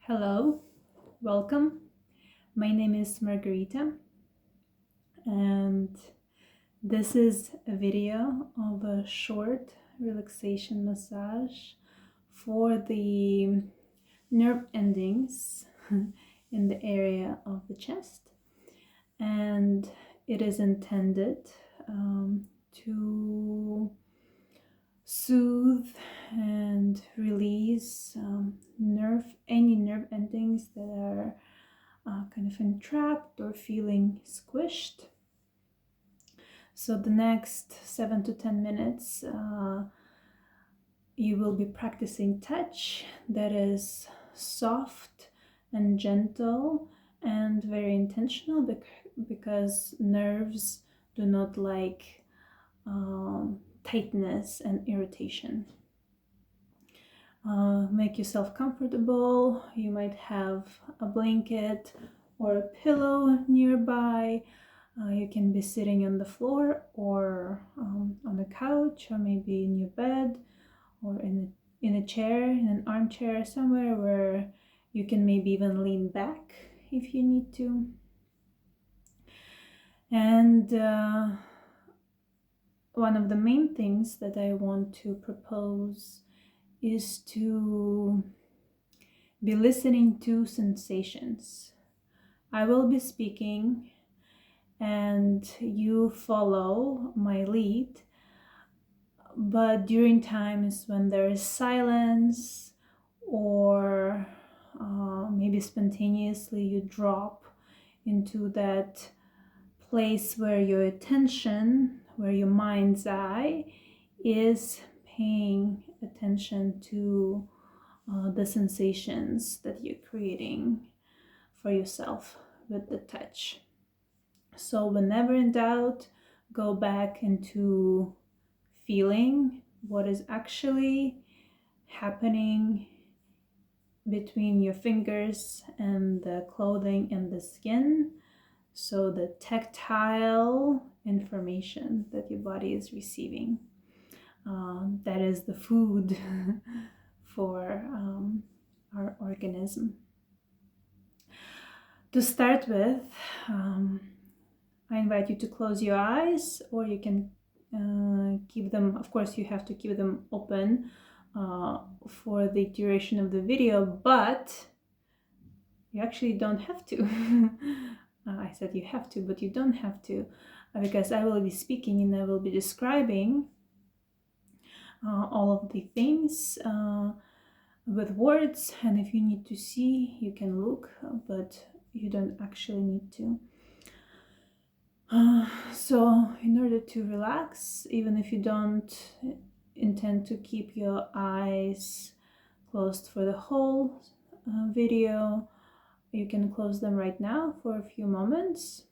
Hello, welcome. My name is Margarita, and this is a video of a short relaxation massage for the nerve endings in the area of the chest, and it is intended to soothe and release any nerve endings that are kind of entrapped or feeling squished. So the next 7 to 10 minutes, you will be practicing touch that is soft and gentle and very intentional because nerves do not like tightness and irritation. Make yourself comfortable. You might have a blanket or a pillow nearby. You can be sitting on the floor or on a couch, or maybe in your bed, or in a chair, in an armchair, somewhere where you can maybe even lean back if you need to. And one of the main things that I want to propose is to be listening to sensations. I will be speaking and you follow my lead, but during times when there is silence or maybe spontaneously you drop into that place where your attention, where your mind's eye is paying attention to the sensations that you're creating for yourself with the touch. So whenever in doubt, go back into feeling what is actually happening between your fingers and the clothing and the skin. So the tactile information that your body is receiving. That is the food for our organism. To start with, I invite you to close your eyes, or you can keep them, of course you have to keep them open for the duration of the video, but you actually don't have to. I said you have to, but you don't have to, because I will be speaking and I will be describing all of the things with words, and if you need to see, you can look, but you don't actually need to. So in order to relax, even if you don't intend to keep your eyes closed for the whole video, you can close them right now for a few moments,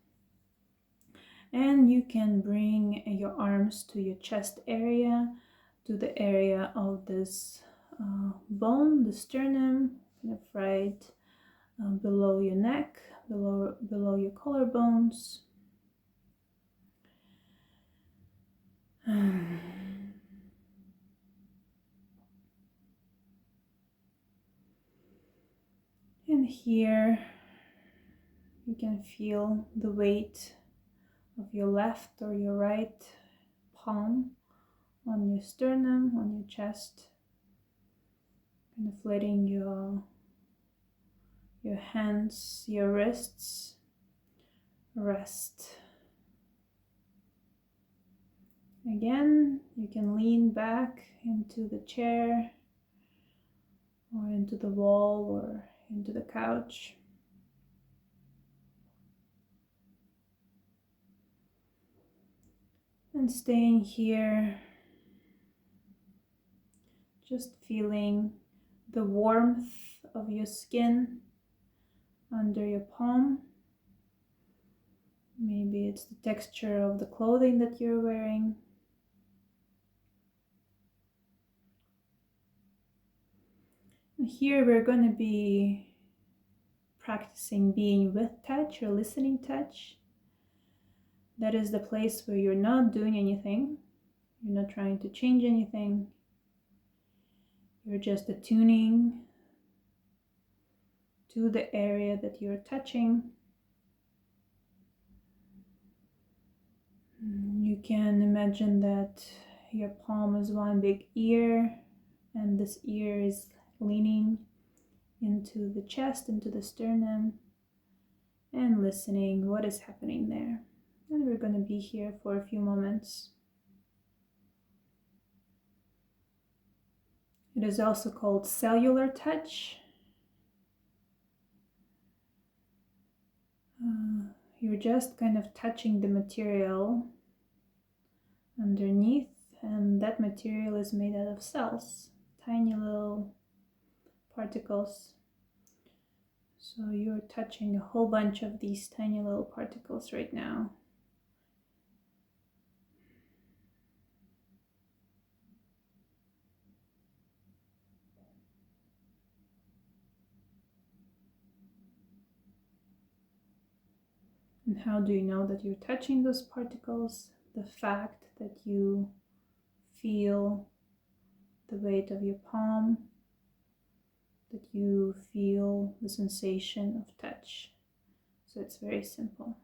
and you can bring your arms to your chest area, to the area of this bone, the sternum, kind of right below your neck, below your collarbones. And here you can feel the weight of your left or your right palm on your sternum, on your chest, kind of letting your hands, your wrists rest. Again, you can lean back into the chair or into the wall or into the couch. And staying here, just feeling the warmth of your skin under your palm. Maybe it's the texture of the clothing that you're wearing. And here we're going to be practicing being with touch or listening touch. That is the place where you're not doing anything. You're not trying to change anything. You're just attuning to the area that you're touching. You can imagine that your palm is one big ear, and this ear is leaning into the chest, into the sternum, and listening what is happening there. And we're going to be here for a few moments. It is also called cellular touch. You're just kind of touching the material underneath, and that material is made out of cells, tiny little particles. So you're touching a whole bunch of these tiny little particles right now. And how do you know that you're touching those particles? The fact that you feel the weight of your palm, that you feel the sensation of touch. So it's very simple.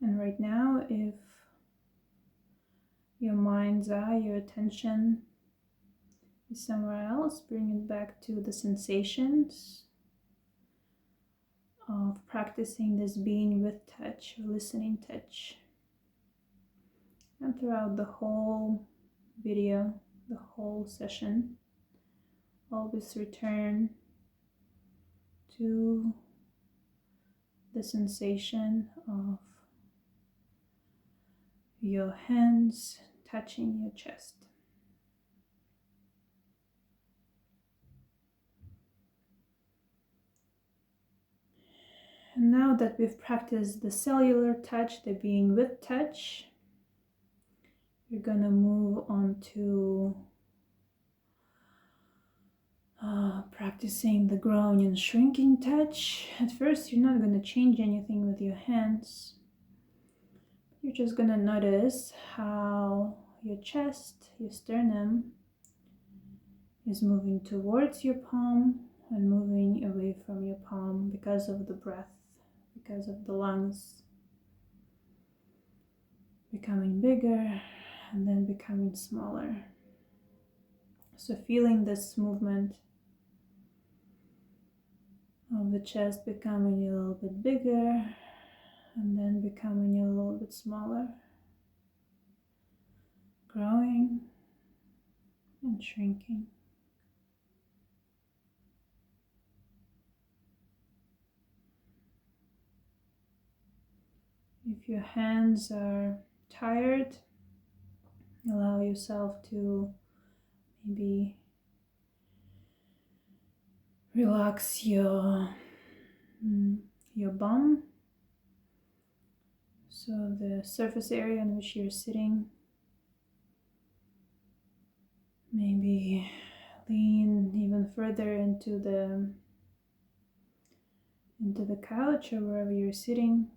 And right now, if your mind's eye, your attention is somewhere else, bring it back to the sensations of practicing this being with touch, or listening touch. And throughout the whole video, the whole session, always return to the sensation of your hands touching your chest. And now that we've practiced the cellular touch, the being with touch, we're gonna move on to practicing the growing and shrinking touch. At first, you're not gonna change anything with your hands. You're just gonna notice how your chest, your sternum, is moving towards your palm and moving away from your palm because of the breath, because of the lungs becoming bigger and then becoming smaller. So feeling this movement of the chest becoming a little bit bigger and then becoming a little bit smaller, growing and shrinking. If your hands are tired, allow yourself to maybe relax your bum, so the surface area on which you're sitting. Maybe lean even further into the couch or wherever you're sitting.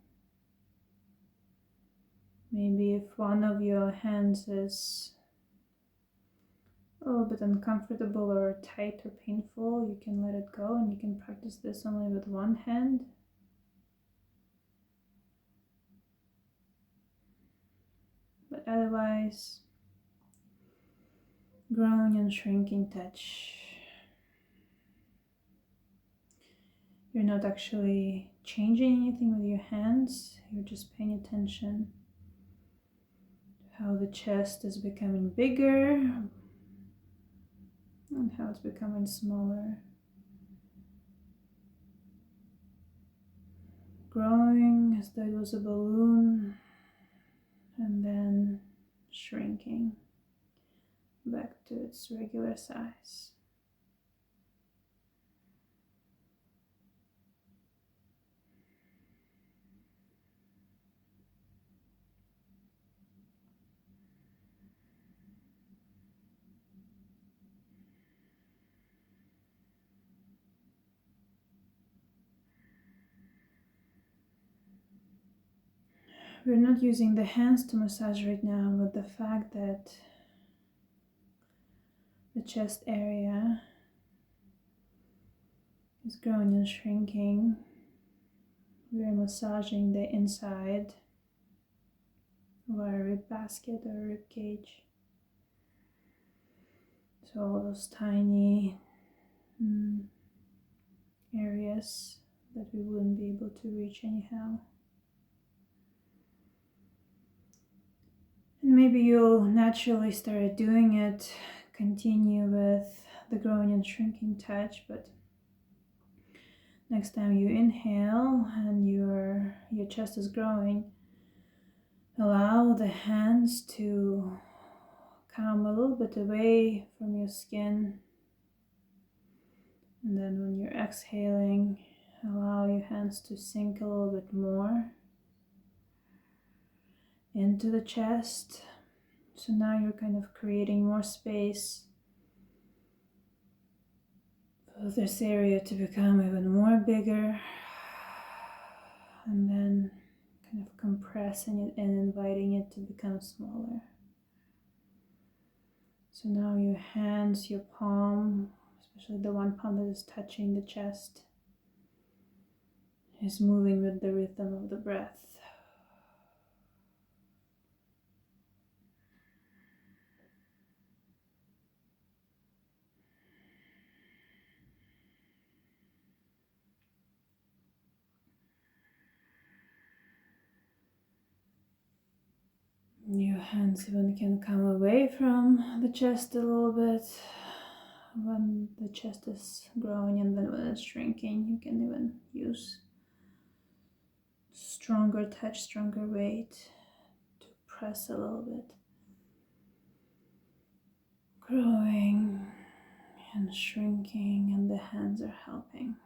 Maybe if one of your hands is a little bit uncomfortable or tight or painful, you can let it go and you can practice this only with one hand. But otherwise, growing and shrinking touch. You're not actually changing anything with your hands, you're just paying attention to how the chest is becoming bigger and how it's becoming smaller. Growing as though it was a balloon and then shrinking back to its regular size. We're not using the hands to massage right now, but the fact that the chest area is growing and shrinking, we are massaging the inside of our rib basket or rib cage. So all those tiny areas that we wouldn't be able to reach anyhow. And maybe you'll naturally start doing it, continue with the growing and shrinking touch, but next time you inhale and your chest is growing, allow the hands to come a little bit away from your skin. And then when you're exhaling, allow your hands to sink a little bit more into the chest. So now you're kind of creating more space for this area to become even more bigger, and then kind of compressing it and inviting it to become smaller. So now your hands, your palm, especially the one palm that is touching the chest, is moving with the rhythm of the breath. Your hands even can come away from the chest a little bit when the chest is growing, and then when it's shrinking, you can even use stronger touch, stronger weight to press a little bit. Growing and shrinking, and the hands are helping.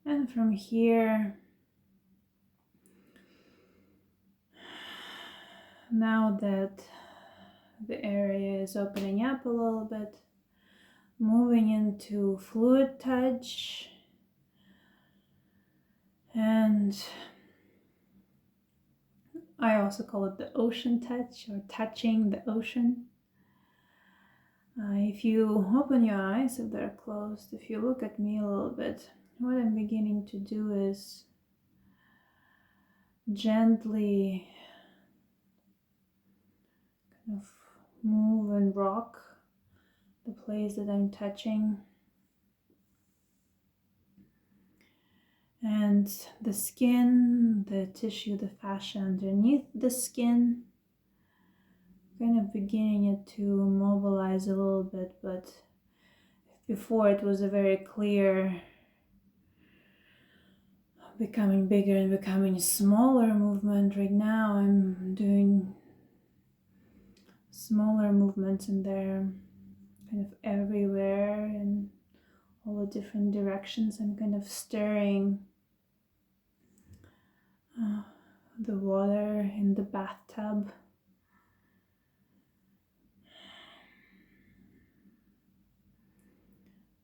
And from here, now that the area is opening up a little bit, moving into fluid touch, and I also call it the ocean touch, or touching the ocean. If you open your eyes, if they're closed, if you look at me a little bit, what I'm beginning to do is gently kind of move and rock the place that I'm touching. And the skin, the tissue, the fascia underneath the skin, kind of beginning it to mobilize a little bit, but before it was a very clear becoming bigger and becoming smaller movement. Right now I'm doing smaller movements, and they're kind of everywhere in all the different directions. I'm kind of stirring the water in the bathtub.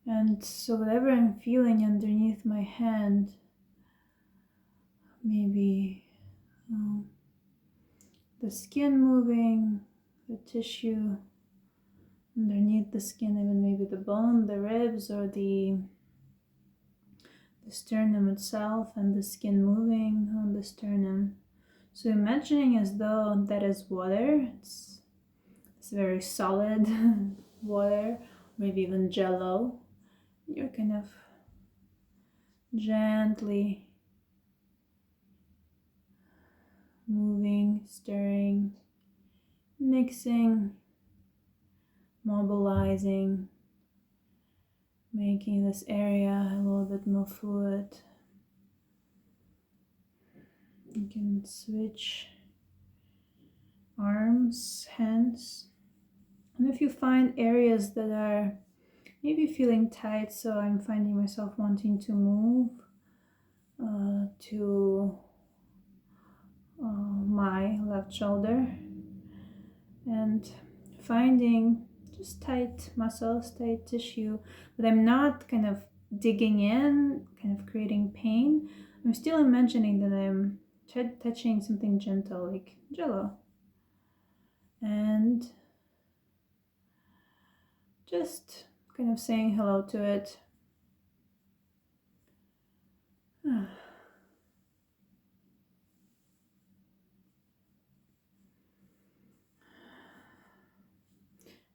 And so whatever I'm feeling underneath my hand, maybe the skin moving, the tissue underneath the skin, even maybe the bone, the ribs, or the sternum itself, and the skin moving on the sternum. So imagining as though that is water, it's very solid water, maybe even jello. You're kind of gently moving, stirring, mixing, mobilizing, making this area a little bit more fluid. You can switch arms, hands. And if you find areas that are maybe feeling tight, so I'm finding myself wanting to move to my left shoulder, and finding just tight muscles, tight tissue, but I'm not kind of digging in, kind of creating pain. I'm still imagining that I'm touching something gentle like jello, and just kind of saying hello to it.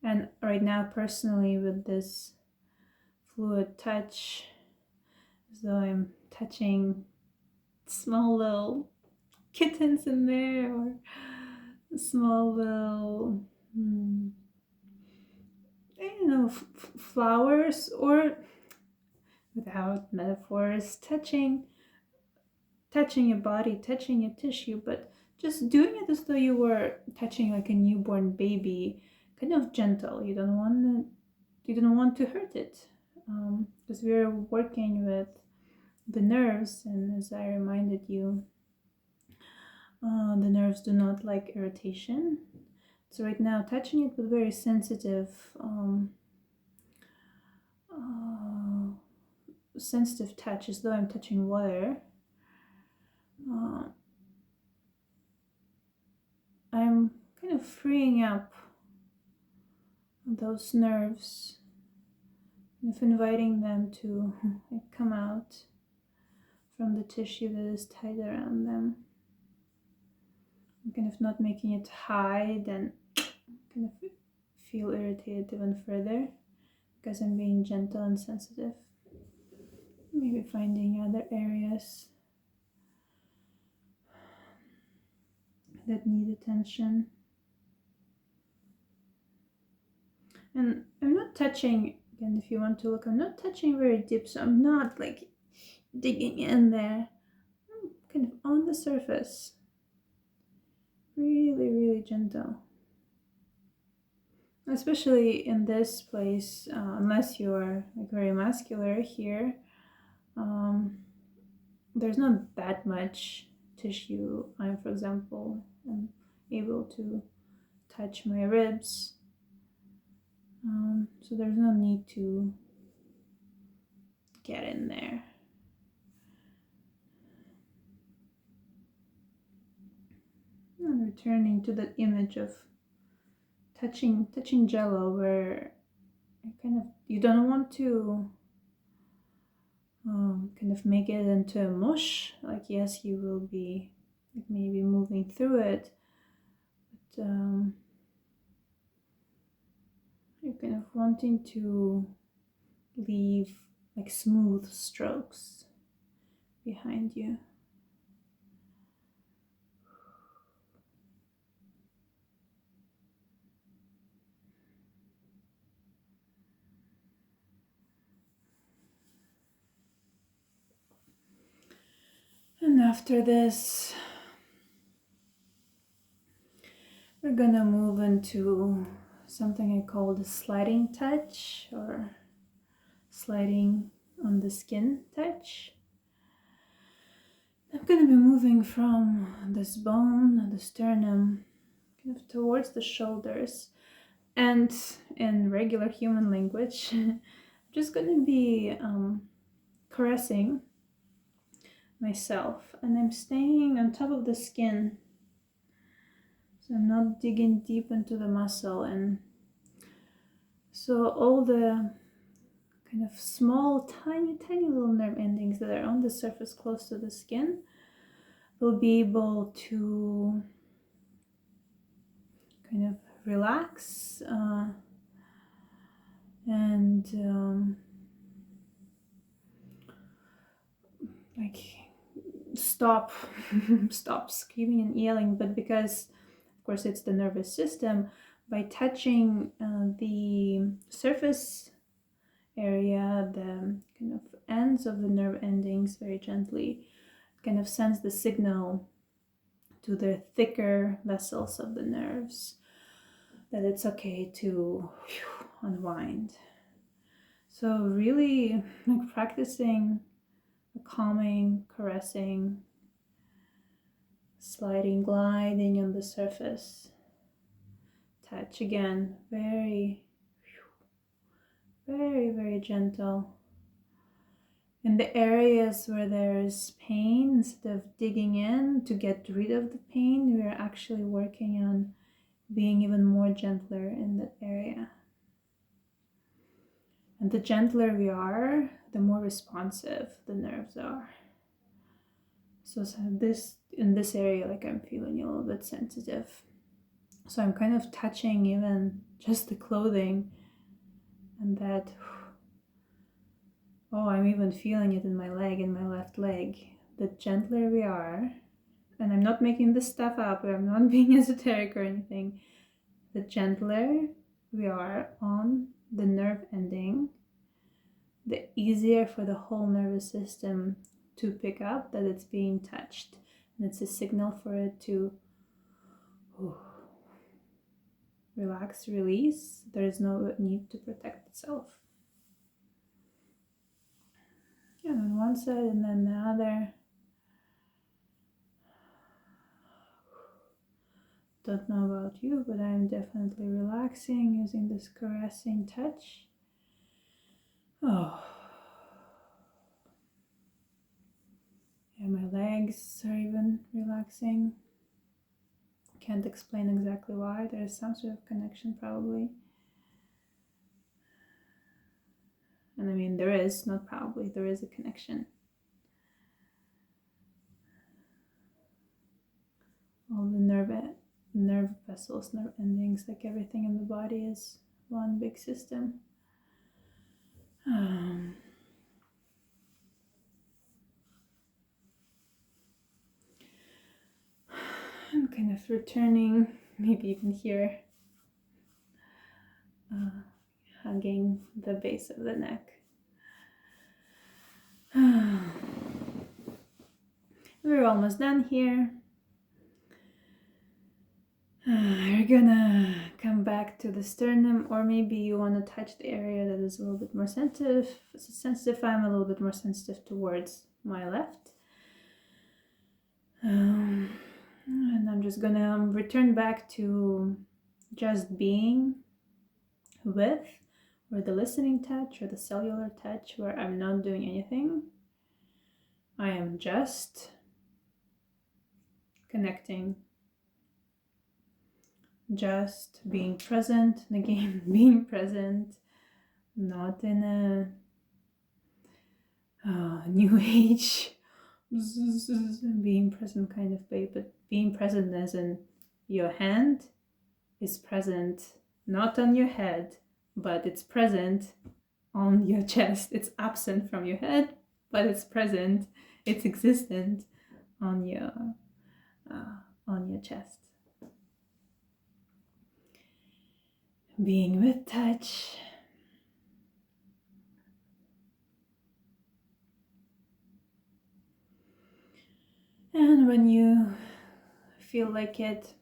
And right now, personally, with this fluid touch, as though I'm touching small little kittens in there, or small little, flowers, or without metaphors, touching your body, touching your tissue, but just doing it as though you were touching like a newborn baby, kind of gentle. You don't want to hurt it, because we're working with the nerves, and as I reminded you, the nerves do not like irritation. So right now, touching it with very sensitive, sensitive touch, as though I'm touching water. I'm kind of freeing up those nerves, kind of inviting them to come out from the tissue that is tied around them. I'm kind of not making it hide and kind of feel irritated even further, because I'm being gentle and sensitive. Maybe finding other areas that need attention. And I'm not touching, again, if you want to look, I'm not touching very deep, so I'm not like digging in there. I'm kind of on the surface. Really, really gentle. Especially in this place, unless you are like very muscular here, there's not that much tissue. For example, I'm able to touch my ribs, so there's no need to get in there. And returning to that image of touching jello, where you don't want to kind of make it into a mush. Like, yes, you will be like maybe moving through it, but you're kind of wanting to leave like smooth strokes behind you. And after this, we're gonna move into something I call the sliding touch, or sliding on the skin touch. I'm gonna be moving from this bone, the sternum, kind of towards the shoulders, and in regular human language, I'm just gonna be caressing myself, and I'm staying on top of the skin, so I'm not digging deep into the muscle. And so all the kind of small, tiny little nerve endings that are on the surface close to the skin will be able to kind of relax and like stop screaming and yelling. But because of course it's the nervous system, by touching the surface area, the kind of ends of the nerve endings very gently, kind of sends the signal to the thicker vessels of the nerves that it's okay to unwind. So really like practicing a calming, caressing, sliding, gliding on the surface touch. Again, very, very, very gentle. In the areas where there's pain, instead of digging in to get rid of the pain, we are actually working on being even more gentler in that area. And the gentler we are, the more responsive the nerves are. So this in this area, like I'm feeling a little bit sensitive. So I'm kind of touching even just the clothing, and that, oh, I'm even feeling it in my leg, in my left leg. The gentler we are, and I'm not making this stuff up, I'm not being esoteric or anything. The gentler we are on the nerve ending, the easier for the whole nervous system to pick up that it's being touched. And it's a signal for it to relax, release. There is no need to protect itself. And on one side and then the other. Don't know about you, but I'm definitely relaxing using this caressing touch. Oh. Yeah, my legs are even relaxing. Can't explain exactly why. There is some sort of connection probably. And I mean, there is, not probably, there is a connection. All the nerve vessels, nerve endings, like everything in the body is one big system. I'm kind of returning, maybe even here, hugging the base of the neck. We're almost done here. We're gonna come back to the sternum, or maybe you want to touch the area that is a little bit more sensitive. I'm a little bit more sensitive towards my left. And I'm just gonna return back to just being with, or the listening touch, or the cellular touch, where I'm not doing anything. I am just connecting, just being present, and again, being present, not in a new age being present kind of way, but being present as in your hand is present not on your head, but it's present on your chest. It's absent from your head, but it's present, it's existent on your chest. Being with touch. And when you feel like it,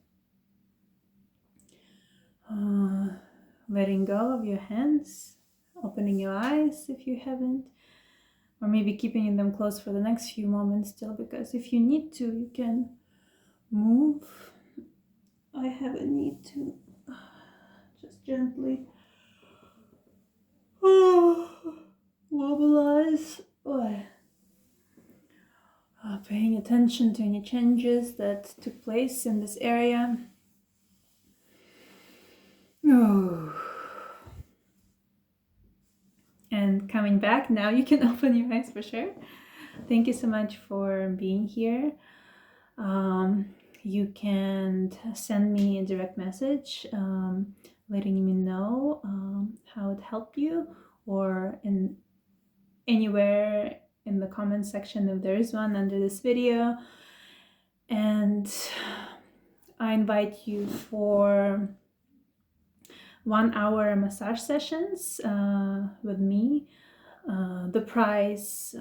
letting go of your hands, opening your eyes if you haven't, or maybe keeping them closed for the next few moments still, because if you need to, you can move. I have a need to just gently mobilize, paying attention to any changes that took place in this area. And coming back, now you can open your eyes for sure. Thank you so much for being here. You can send me a direct message letting me know how it helped you, or in anywhere in the comment section if there is one under this video. And I invite you for 1 hour massage sessions with me. The price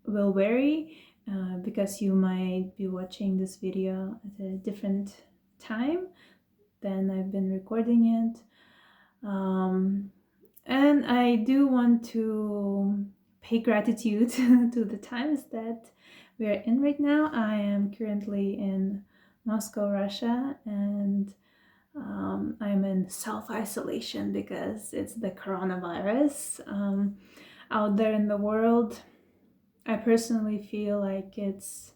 will vary because you might be watching this video at a different time than I've been recording it. And I do want to pay gratitude to the times that we are in right now. I am currently in Moscow, Russia, and I'm in self-isolation because it's the coronavirus out there in the world. I personally feel like it's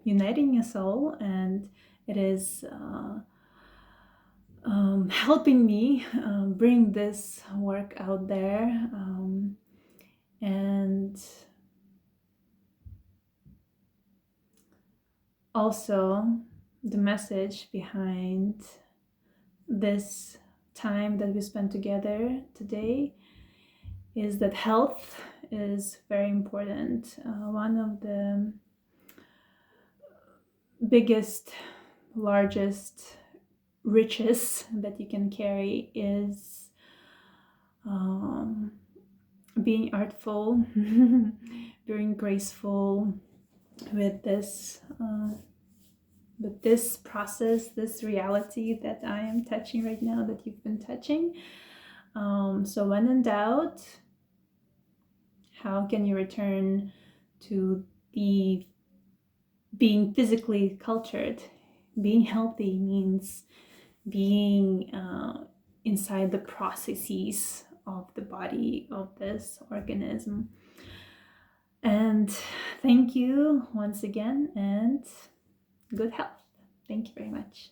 uniting us all, and it is helping me bring this work out there, and also the message behind this time that we spent together today is that health is very important. One of the biggest, largest riches that you can carry is being artful, being graceful with this process, this reality that I am touching right now, that you've been touching. So when in doubt, how can you return to the being physically cultured? Being healthy means being inside the processes of the body of this organism. And thank you once again, and good health. Thank you very much.